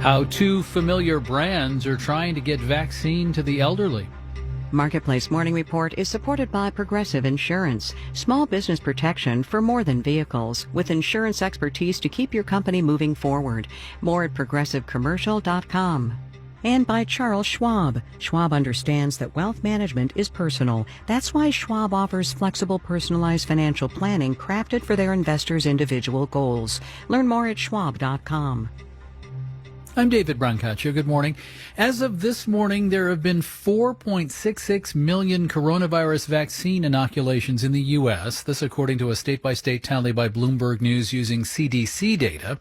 How two familiar brands are trying to get vaccine to the elderly. Marketplace Morning Report is supported by Progressive Insurance, small business protection for more than vehicles, with insurance expertise to keep your company moving forward. More at progressivecommercial.com. And by Charles Schwab. Schwab understands that wealth management is personal. That's why Schwab offers flexible, personalized financial planning crafted for their investors' individual goals. Learn more at schwab.com. I'm David Brancaccio. Good morning. As of this morning, there have been 4.66 million coronavirus vaccine inoculations in the U.S. This according to a state-by-state tally by Bloomberg News using CDC data.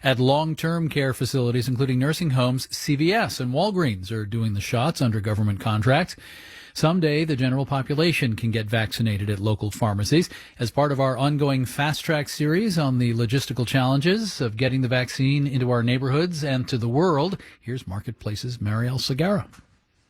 At long-term care facilities, including nursing homes, CVS and Walgreens are doing the shots under government contracts. Someday, the general population can get vaccinated at local pharmacies. As part of our ongoing Fast Track series on the logistical challenges of getting the vaccine into our neighborhoods and to the world, here's Marketplace's Marielle Segarra.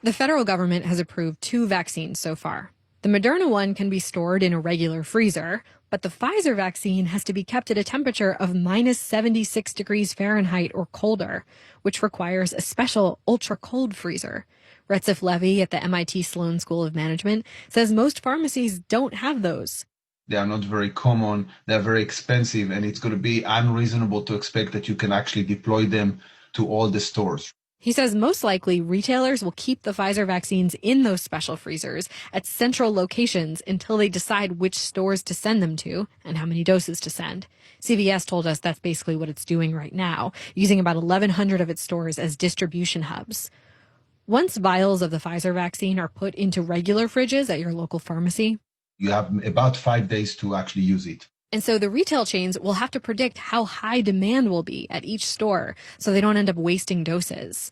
The federal government has approved 2 vaccines so far. The Moderna one can be stored in a regular freezer, but the Pfizer vaccine has to be kept at a temperature of minus 76 degrees Fahrenheit or colder, which requires a special ultra-cold freezer. Retzef Levy at the MIT Sloan School of Management says most pharmacies don't have those. They are not very common, they're very expensive, and it's going to be unreasonable to expect that you can actually deploy them to all the stores. He says most likely retailers will keep the Pfizer vaccines in those special freezers at central locations until they decide which stores to send them to and how many doses to send. CVS told us that's basically what it's doing right now, using about 1,100 of its stores as distribution hubs. Once vials of the Pfizer vaccine are put into regular fridges at your local pharmacy, you have about 5 days to actually use it. And so the retail chains will have to predict how high demand will be at each store so they don't end up wasting doses.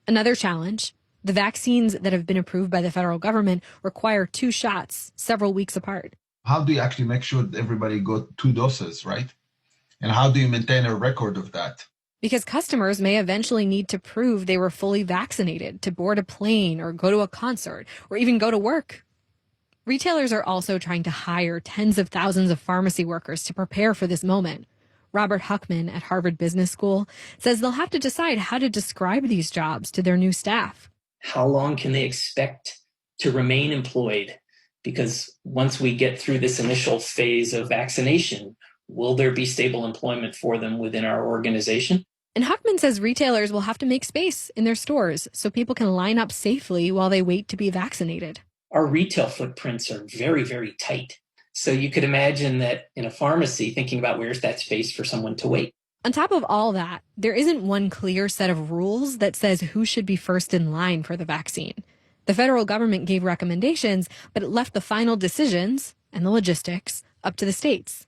Another challenge, the vaccines that have been approved by the federal government require 2 shots several weeks apart. How do you actually make sure that everybody got 2 doses, right? And how do you maintain a record of that? Because customers may eventually need to prove they were fully vaccinated to board a plane or go to a concert or even go to work. Retailers are also trying to hire tens of thousands of pharmacy workers to prepare for this moment. Robert Huckman at Harvard Business School says they'll have to decide how to describe these jobs to their new staff. How long can they expect to remain employed? Because once we get through this initial phase of vaccination, will there be stable employment for them within our organization? And Huckman says retailers will have to make space in their stores so people can line up safely while they wait to be vaccinated. Our retail footprints are very, very tight. So you could imagine that in a pharmacy, thinking about where's that space for someone to wait. On top of all that, there isn't one clear set of rules that says who should be first in line for the vaccine. The federal government gave recommendations, but it left the final decisions and the logistics up to the states.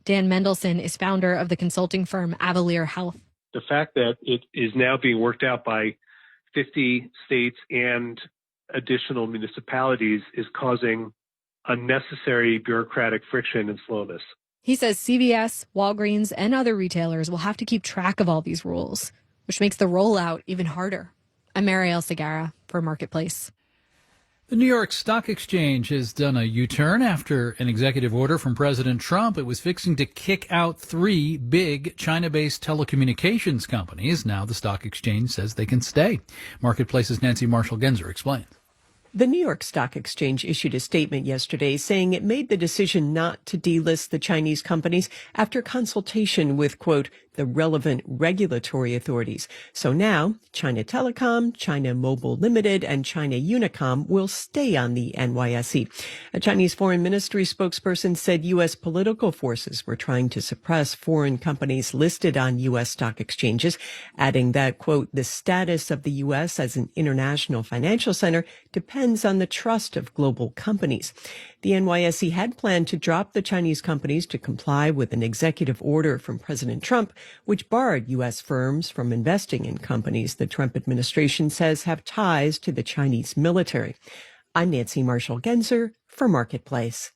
Dan Mendelsohn is founder of the consulting firm Avalere Health. The fact that it is now being worked out by 50 states and additional municipalities is causing unnecessary bureaucratic friction and slowness. He says CVS, Walgreens, and other retailers will have to keep track of all these rules, which makes the rollout even harder. I'm Marielle Segarra for Marketplace. The New York Stock Exchange has done a U-turn after an executive order from President Trump. It was fixing to kick out 3 big China-based telecommunications companies. Now the stock exchange says they can stay. Marketplace's Nancy Marshall-Genzer explains. The New York Stock Exchange issued a statement yesterday saying it made the decision not to delist the Chinese companies after consultation with, quote, the relevant regulatory authorities. So now, China Telecom, China Mobile Limited, and China Unicom will stay on the NYSE. A Chinese foreign ministry spokesperson said U.S. political forces were trying to suppress foreign companies listed on U.S. stock exchanges, adding that, quote, the status of the U.S. as an international financial center depends on the trust of global companies. The NYSE had planned to drop the Chinese companies to comply with an executive order from President Trump, which barred U.S. firms from investing in companies the Trump administration says have ties to the Chinese military. I'm Nancy Marshall-Genzer for Marketplace.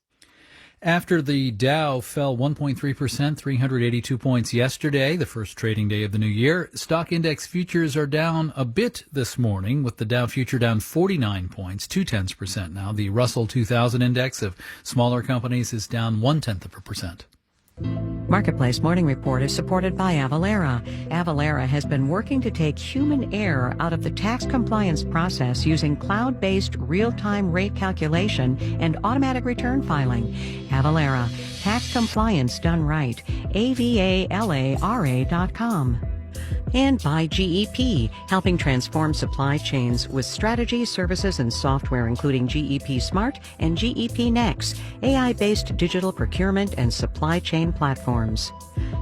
After the Dow fell 1.3%, 382 points yesterday, the first trading day of the new year, stock index futures are down a bit this morning, with the Dow future down 49 points, 0.2% now. The Russell 2000 index of smaller companies is down 0.1%. Marketplace Morning Report is supported by Avalara. Avalara has been working to take human error out of the tax compliance process using cloud-based real-time rate calculation and automatic return filing. Avalara, tax compliance done right. AVALARA.com. And by GEP, helping transform supply chains with strategy, services, and software, including GEP Smart and GEP Next, AI-based digital procurement and supply chain platforms.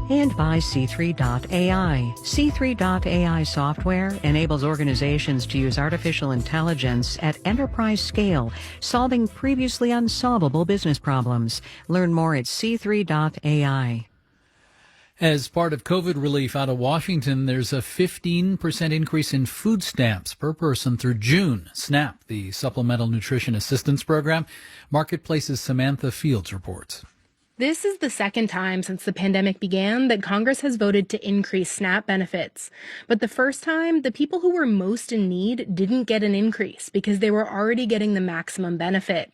And by C3.ai. C3.ai software enables organizations to use artificial intelligence at enterprise scale, solving previously unsolvable business problems. Learn more at C3.ai. As part of COVID relief out of Washington, there's a 15% increase in food stamps per person through June. SNAP, the Supplemental Nutrition Assistance Program. Marketplace's Samantha Fields reports. This is the second time since the pandemic began that Congress has voted to increase SNAP benefits. But the first time, the people who were most in need didn't get an increase because they were already getting the maximum benefit.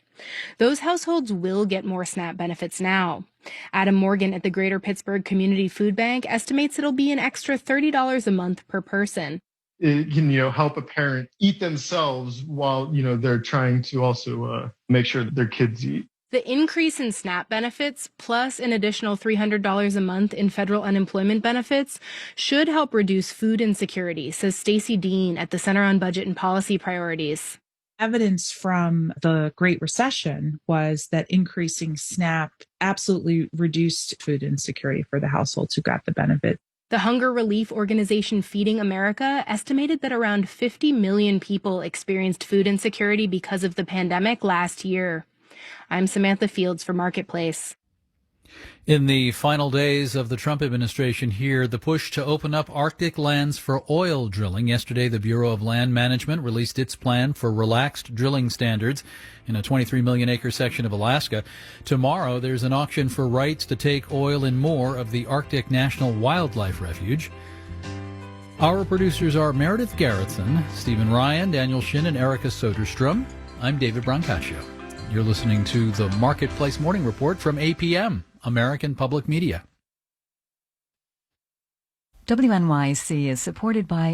Those households will get more SNAP benefits now. Adam Morgan at the Greater Pittsburgh Community Food Bank estimates it'll be an extra $30 a month per person. It can, help a parent eat themselves while, they're trying to also make sure that their kids eat. The increase in SNAP benefits, plus an additional $300 a month in federal unemployment benefits, should help reduce food insecurity, says Stacey Dean at the Center on Budget and Policy Priorities. Evidence from the Great Recession was that increasing SNAP absolutely reduced food insecurity for the households who got the benefit. The hunger relief organization Feeding America estimated that around 50 million people experienced food insecurity because of the pandemic last year. I'm Samantha Fields for Marketplace. In the final days of the Trump administration here, the push to open up Arctic lands for oil drilling. Yesterday, the Bureau of Land Management released its plan for relaxed drilling standards in a 23 million acre section of Alaska. Tomorrow, there's an auction for rights to take oil in more of the Arctic National Wildlife Refuge. Our producers are Meredith Garrettson, Stephen Ryan, Daniel Shin, and Erica Soderstrom. I'm David Brancaccio. You're listening to the Marketplace Morning Report from APM, American Public Media. WNYC is supported by